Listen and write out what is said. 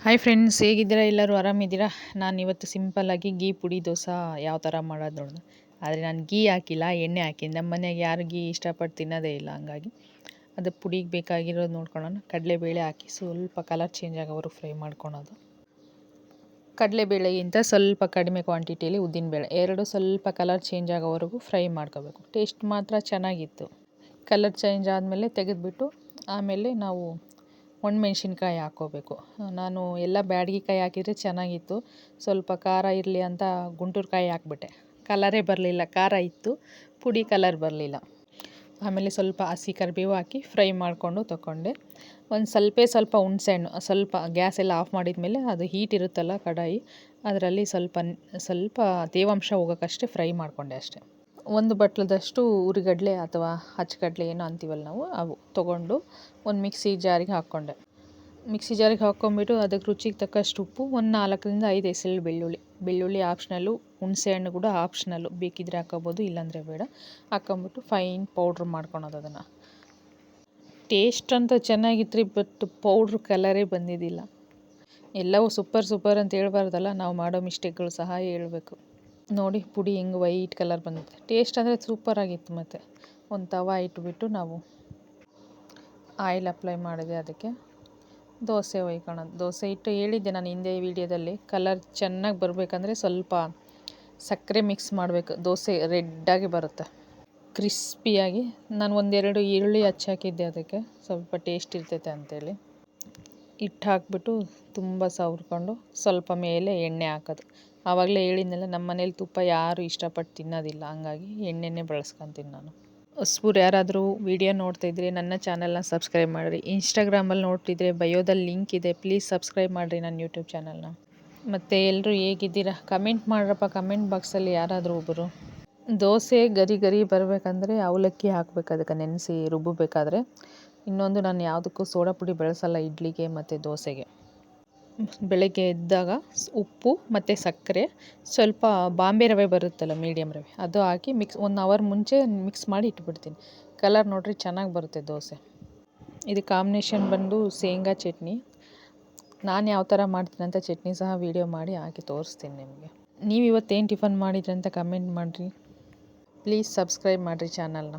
Hi friends, ಹೇಗಿದ್ದೀರಾ? ಎಲ್ಲರೂ ಆರಾಮಿದ್ದೀರಾ? ನಾನು ಇವತ್ತು ಸಿಂಪಲ್ಲಾಗಿ ಗೀ ಪುಡಿ ದೋಸೆ ಯಾವ ಥರ ಮಾಡೋದು ನೋಡೋಣ. ಆದರೆ ನಾನು ಗೀ ಹಾಕಿಲ್ಲ, ಎಣ್ಣೆ ಹಾಕಿನಿ. ನಮ್ಮ ಮನೆಯಾಗ ಯಾರು ಗೀ ಇಷ್ಟಪಟ್ಟು ತಿನ್ನೋದೇ ಇಲ್ಲ. ಹಂಗಾಗಿ ಅದು ಪುಡಿಗೆ ಬೇಕಾಗಿರೋದು ನೋಡ್ಕೊಳ್ಳೋಣ. ಕಡಲೆಬೇಳೆ ಹಾಕಿ ಸ್ವಲ್ಪ ಕಲರ್ ಚೇಂಜ್ ಆಗೋವರೆಗೂ ಫ್ರೈ ಮಾಡ್ಕೊಳೋದು. ಕಡಲೆಬೇಳೆಗಿಂತ ಸ್ವಲ್ಪ ಕಡಿಮೆ ಕ್ವಾಂಟಿಟಿಯಲ್ಲಿ ಉದ್ದಿನಬೇಳೆ ಎರಡು ಸ್ವಲ್ಪ ಕಲರ್ ಚೇಂಜ್ ಆಗೋವರೆಗೂ ಫ್ರೈ ಮಾಡ್ಕೋಬೇಕು. ಟೇಸ್ಟ್ ಮಾತ್ರ ಚೆನ್ನಾಗಿತ್ತು. ಕಲರ್ ಚೇಂಜ್ ಆದಮೇಲೆ ತೆಗೆದುಬಿಟ್ಟು ಆಮೇಲೆ ನಾವು ಒಣಮೆಣ್ಸಿನ್ಕಾಯಿ ಹಾಕ್ಕೋಬೇಕು. ನಾನು ಎಲ್ಲ ಬ್ಯಾಡಗಿ ಹಾಕಿದರೆ ಚೆನ್ನಾಗಿತ್ತು. ಸ್ವಲ್ಪ ಖಾರ ಇರಲಿ ಅಂತ ಗುಂಟೂರು ಕಾಯಿ ಹಾಕ್ಬಿಟ್ಟೆ. ಕಲರೇ ಬರಲಿಲ್ಲ, ಖಾರ ಇತ್ತು, ಪುಡಿ ಕಲರ್ ಬರಲಿಲ್ಲ. ಆಮೇಲೆ ಸ್ವಲ್ಪ ಹಸಿ ಕರಿಬೇವು ಹಾಕಿ ಫ್ರೈ ಮಾಡಿಕೊಂಡು ತಗೊಂಡೆ. ಒಂದು ಸ್ವಲ್ಪ ಹುಣಸೆಹಣ್ಣು, ಸ್ವಲ್ಪ ಗ್ಯಾಸ್ ಎಲ್ಲ ಆಫ್ ಮಾಡಿದ ಅದು ಹೀಟ್ ಇರುತ್ತಲ್ಲ ಕಡಾಯಿ, ಅದರಲ್ಲಿ ಸ್ವಲ್ಪ ತೇವಾಂಶ ಹೋಗೋಕ್ಕಷ್ಟೇ ಫ್ರೈ ಮಾಡಿಕೊಂಡೆ ಅಷ್ಟೇ. ಒಂದು ಬಟ್ಲದಷ್ಟು ಉರಿಗಡಲೆ ಅಥವಾ ಹಚ್ಚಗಡಲೆ ಏನೋ ಅಂತೀವಲ್ಲ ನಾವು, ಅವು ತೊಗೊಂಡು ಒಂದು ಮಿಕ್ಸಿ ಜಾರಿಗೆ ಹಾಕ್ಕೊಂಡೆ. ಮಿಕ್ಸಿ ಜಾರಿಗೆ ಹಾಕ್ಕೊಂಬಿಟ್ಟು ಅದಕ್ಕೆ ರುಚಿಗೆ ತಕ್ಕಷ್ಟು ಉಪ್ಪು, ಒಂದು 4ರಿಂದ 5 ಎಸಳು ಬೆಳ್ಳುಳ್ಳಿ ಆಪ್ಷನಲ್ಲು, ಹುಣಸೆಹಣ್ಣು ಕೂಡ ಆಪ್ಷನಲ್ಲು, ಬೇಕಿದ್ದರೆ ಹಾಕ್ಕೋಬೋದು, ಇಲ್ಲಾಂದರೆ ಬೇಡ. ಹಾಕ್ಕೊಂಬಿಟ್ಟು ಫೈನ್ ಪೌಡ್ರ್ ಮಾಡ್ಕೊಳೋದು ಅದನ್ನು. ಟೇಸ್ಟ್ ಅಂತ ಚೆನ್ನಾಗಿತ್ತು, ಬಟ್ ಪೌಡ್ರ್ ಕಲರೇ ಬಂದಿದ್ದಿಲ್ಲ. ಎಲ್ಲವೂ ಸೂಪರ್ ಅಂತ ಹೇಳ್ಬಾರ್ದಲ್ಲ, ನಾವು ಮಾಡೋ ಮಿಸ್ಟೇಕ್ಗಳು ಸಹ ಹೇಳ್ಬೇಕು. ನೋಡಿ ಪುಡಿ ಹೆಂಗೆ ವೈಟ್ ಕಲರ್ ಬಂದಿದೆ. ಟೇಸ್ಟ್ ಅಂದರೆ ಸೂಪರಾಗಿತ್ತು. ಮತ್ತು ಒಂದು ತವ ಇಟ್ಬಿಟ್ಟು ನಾವು ಆಯಿಲ್ ಅಪ್ಲೈ ಮಾಡಿದೆ. ಅದಕ್ಕೆ ದೋಸೆ ಒಯ್ಕೊಳ್ಳೋದು. ದೋಸೆ ಇಟ್ಟು ಹೇಳಿದ್ದೆ ನಾನು ಹಿಂದೆ ವೀಡಿಯೋದಲ್ಲಿ, ಕಲರ್ ಚೆನ್ನಾಗಿ ಬರಬೇಕಂದ್ರೆ ಸ್ವಲ್ಪ ಸಕ್ಕರೆ ಮಿಕ್ಸ್ ಮಾಡಬೇಕು. ದೋಸೆ ರೆಡ್ಡಾಗಿ ಬರುತ್ತೆ, ಕ್ರಿಸ್ಪಿಯಾಗಿ. ನಾನು 1-2 ಈರುಳ್ಳಿ ಹಚ್ಚಾಕಿದ್ದೆ, ಅದಕ್ಕೆ ಸ್ವಲ್ಪ ಟೇಸ್ಟ್ ಇರ್ತೈತೆ ಅಂಥೇಳಿ. ಹಿಟ್ಟು ಹಾಕ್ಬಿಟ್ಟು ತುಂಬ ಸವರ್ಕೊಂಡು ಸ್ವಲ್ಪ ಮೇಲೆ ಎಣ್ಣೆ ಹಾಕೋದು. ಆವಾಗಲೇ ಹೇಳಿದ್ನಲ್ಲ, ನಮ್ಮ ಮನೇಲಿ ತುಪ್ಪ ಯಾರು ಇಷ್ಟಪಟ್ಟು ತಿನ್ನೋದಿಲ್ಲ, ಹಂಗಾಗಿ ಎಣ್ಣೆನೇ ಬಳಸ್ಕೊತೀನಿ ನಾನು. ಹೊಸಬ್ರು ಯಾರಾದರೂ ವಿಡಿಯೋ ನೋಡ್ತಾಯಿದ್ರೆ ನನ್ನ ಚಾನಲ್ನ ಸಬ್ಸ್ಕ್ರೈಬ್ ಮಾಡಿರಿ. ಇನ್ಸ್ಟಾಗ್ರಾಮಲ್ಲಿ ನೋಡ್ತಿದ್ರೆ ಬಯೋದಲ್ಲಿ ಲಿಂಕ್ ಇದೆ, ಪ್ಲೀಸ್ ಸಬ್ಸ್ಕ್ರೈಬ್ ಮಾಡಿರಿ ನನ್ನ ಯೂಟ್ಯೂಬ್ ಚಾನಲ್ನ. ಮತ್ತು ಎಲ್ಲರೂ ಹೇಗಿದ್ದೀರಾ ಕಮೆಂಟ್ ಮಾಡ್ರಪ್ಪ, ಕಮೆಂಟ್ ಬಾಕ್ಸಲ್ಲಿ ಯಾರಾದರೂ ಒಬ್ಬರು. ದೋಸೆ ಗರಿ ಬರಬೇಕಂದ್ರೆ ಅವಲಕ್ಕಿ ಹಾಕ್ಬೇಕು, ಅದಕ್ಕೆ ನೆನೆಸಿ ರುಬ್ಬಬೇಕಾದ್ರೆ. ಇನ್ನೊಂದು, ನಾನು ಯಾವುದಕ್ಕೂ ಸೋಡಾ ಪುಡಿ ಬಳಸಲ್ಲ ಇಡ್ಲಿಗೆ ಮತ್ತು ದೋಸೆಗೆ. ಬೆಳಗ್ಗೆ ಎದ್ದಾಗ ಉಪ್ಪು ಮತ್ತು ಸಕ್ಕರೆ, ಸ್ವಲ್ಪ ಬಾಂಬೆ ರವೆ ಬರುತ್ತಲ್ಲ, ಮೀಡಿಯಮ್ ರವೆ, ಅದು ಹಾಕಿ 1 ಅವರ್ ಮುಂಚೆ ಮಿಕ್ಸ್ ಮಾಡಿ ಇಟ್ಬಿಡ್ತೀನಿ. ಕಲರ್ ನೋಡ್ರಿ ಚೆನ್ನಾಗಿ ಬರುತ್ತೆ ದೋಸೆ. ಇದು ಕಾಂಬಿನೇಷನ್ ಬಂದು ಶೇಂಗಾ ಚಟ್ನಿ. ನಾನು ಯಾವ ಥರ ಮಾಡ್ತೀನಿ ಅಂತ ಚಟ್ನಿ ಸಹ ವೀಡಿಯೋ ಮಾಡಿ ಹಾಕಿ ತೋರಿಸ್ತೀನಿ ನಿಮಗೆ. ನೀವು ಇವತ್ತೇನು ಟಿಫನ್ ಮಾಡಿದ್ರಿ ಅಂತ ಕಮೆಂಟ್ ಮಾಡಿರಿ. ಪ್ಲೀಸ್ ಸಬ್ಸ್ಕ್ರೈಬ್ ಮಾಡಿರಿ ಚಾನಲ್ನ.